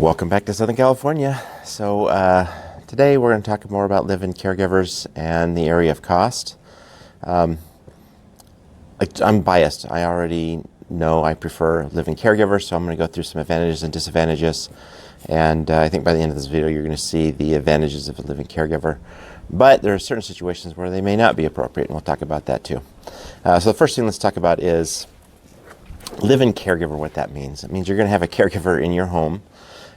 Welcome back to Southern California. So today we're going to talk more about live-in caregivers and the area of cost. I'm biased. I already know I prefer live-in caregivers, so I'm going to go through some advantages and disadvantages. And I think by the end of this video you're going to see the advantages of a live-in caregiver. But there are certain situations where they may not be appropriate, and we'll talk about that too. So the first thing let's talk about is live-in caregiver, what that means. It means you're going to have a caregiver in your home,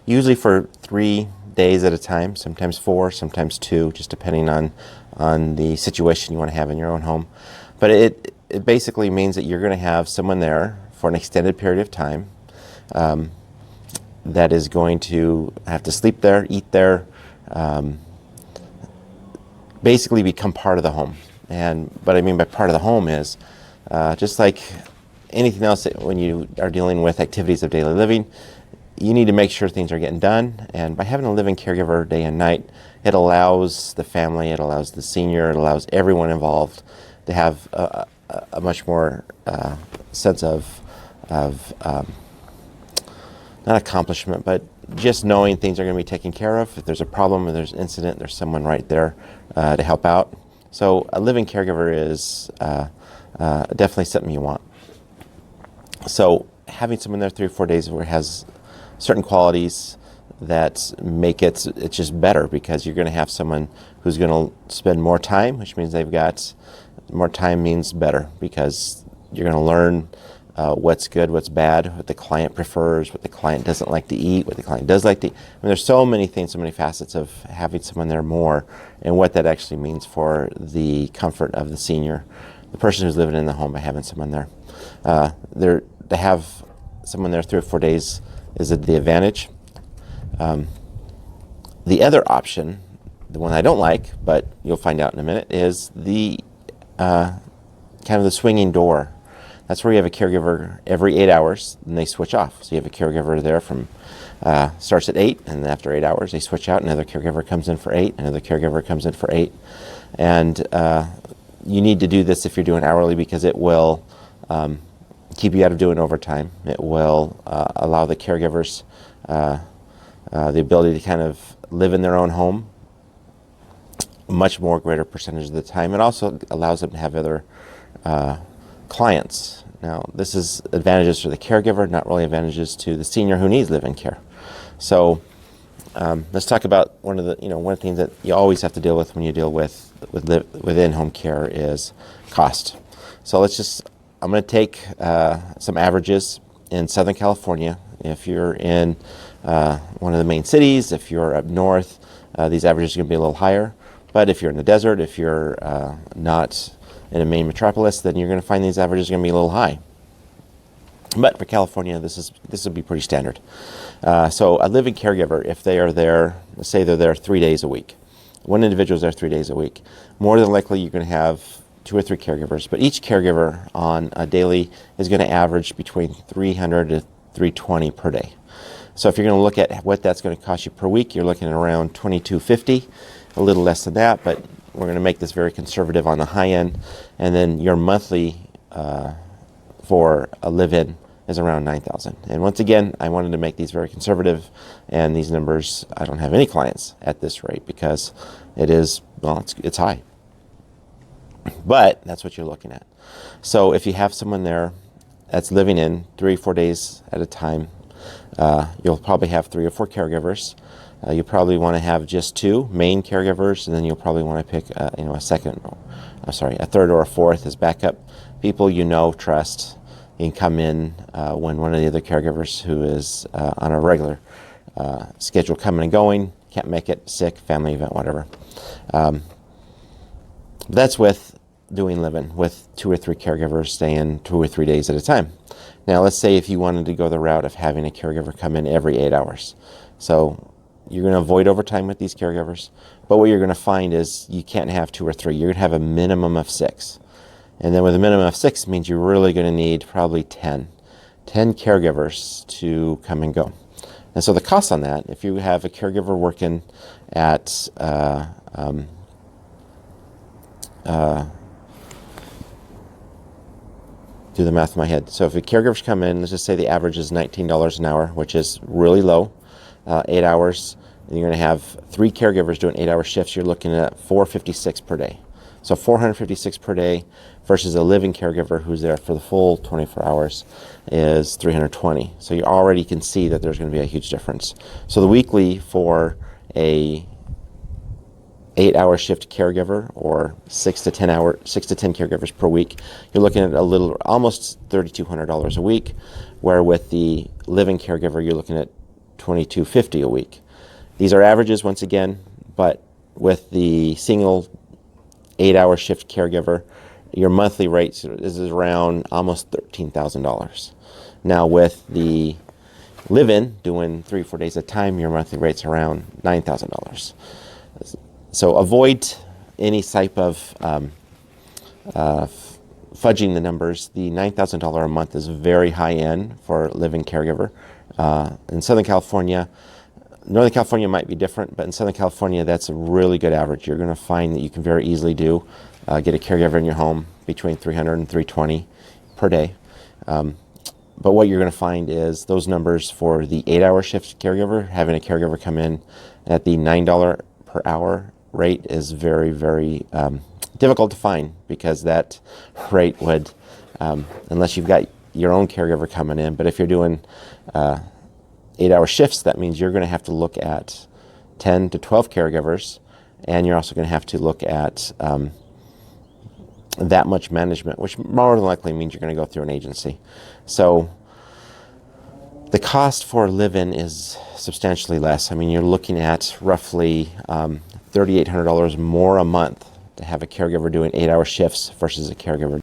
usually for 3 days at a time, sometimes 4, sometimes 2, just depending on the situation you want to have in your own home. But it basically means that you're going to have someone there for an extended period of time that is going to have to sleep there, eat there, basically become part of the home. And what I mean by part of the home is just like anything else, when you are dealing with activities of daily living, you need to make sure things are getting done. And by having a live-in caregiver day and night, it allows the family, it allows the senior, it allows everyone involved to have a much more sense of not accomplishment, but just knowing things are going to be taken care of. If there's a problem or there's an incident, there's someone right there to help out. So a live-in caregiver is definitely something you want. So having someone there 3 or 4 days where it has certain qualities that make it's just better, because you're going to have someone who's going to spend more time, which means they've got more time means better, because you're going to learn what's good, what's bad, what the client prefers, what the client doesn't like to eat, what the client does like to eat. I mean, there's so many things, so many facets of having someone there more, and what that actually means for the comfort of the senior, the person who's living in the home, by having someone there. To have someone there 3 or 4 days is the advantage. The other option, the one I don't like, but you'll find out in a minute, is the kind of the swinging door. That's where you have a caregiver every 8 hours, and they switch off. So you have a caregiver there from starts at 8, and after 8 hours they switch out. Another caregiver comes in for 8. Another caregiver comes in for 8. And you need to do this if you're doing hourly, because it will keep you out of doing overtime. It will allow the caregivers the ability to kind of live in their own home much more greater percentage of the time. It also allows them to have other clients. Now, this is advantages for the caregiver, not really advantages to the senior who needs live-in care. So let's talk about one of the things that you always have to deal with when you deal within home care is cost. So I'm going to take some averages in Southern California. If you're in one of the main cities, if you're up north, these averages are going to be a little higher. But if you're in the desert, if you're not in a main metropolis, then you're going to find these averages are going to be a little high. But for California, this would be pretty standard. So a live-in caregiver, if they are there, let's say they're there 3 days a week. One individual is there 3 days a week. More than likely, you're going to have 2 or 3 caregivers, but each caregiver on a daily is going to average between $300 to $320 per day. So if you're going to look at what that's going to cost you per week, you're looking at around $22.50, a little less than that, but we're going to make this very conservative on the high end. And then your monthly for a live-in is around $9,000. And once again, I wanted to make these very conservative, and these numbers, I don't have any clients at this rate, because it's high. But that's what you're looking at. So if you have someone there that's living in 3 or 4 days at a time, you'll probably have 3 or 4 caregivers. You probably want to have just 2 main caregivers, and then you'll probably want to pick a third or a fourth as backup people trust. You can come in when one of the other caregivers who is on a regular schedule coming and going, can't make it, sick, family event, whatever. That's with doing live-in with 2 or 3 caregivers staying 2 or 3 days at a time. Now, let's say if you wanted to go the route of having a caregiver come in every 8 hours. So you're going to avoid overtime with these caregivers, but what you're going to find is you can't have 2 or 3. You're going to have a minimum of 6. And then with a minimum of 6 means you're really going to need probably 10 caregivers to come and go. And so the cost on that, if you have a caregiver working at do the math in my head. So if the caregivers come in, let's just say the average is $19 an hour, which is really low. 8 hours, and you're going to have 3 caregivers doing 8-hour shifts, you're looking at $456 per day. So $456 per day versus a living caregiver who's there for the full 24 hours is $320. So you already can see that there's going to be a huge difference. So the weekly for a 8-hour shift caregiver, or 6 to 10 caregivers per week, you're looking at almost $3,200 a week, where with the living caregiver you're looking at $2,250 a week. These are averages once again, but with the single 8-hour shift caregiver, your monthly rate is around almost $13,000. Now with the live-in, doing 3 or 4 days at a time, your monthly rate's around $9,000. So avoid any type of fudging the numbers. The $9,000 a month is very high end for living caregiver. In Southern California, Northern California might be different, but in Southern California, that's a really good average. You're going to find that you can very easily get a caregiver in your home between $300 and $320 per day. But what you're going to find is those numbers for the 8-hour shift caregiver, having a caregiver come in at the $9 per hour rate is very, very difficult to find, because that rate would, unless you've got your own caregiver coming in, but if you're doing 8-hour shifts, that means you're going to have to look at 10 to 12 caregivers, and you're also going to have to look at that much management, which more than likely means you're going to go through an agency. So the cost for live-in is substantially less. I mean, you're looking at roughly $3,800 more a month to have a caregiver doing 8-hour shifts versus a caregiver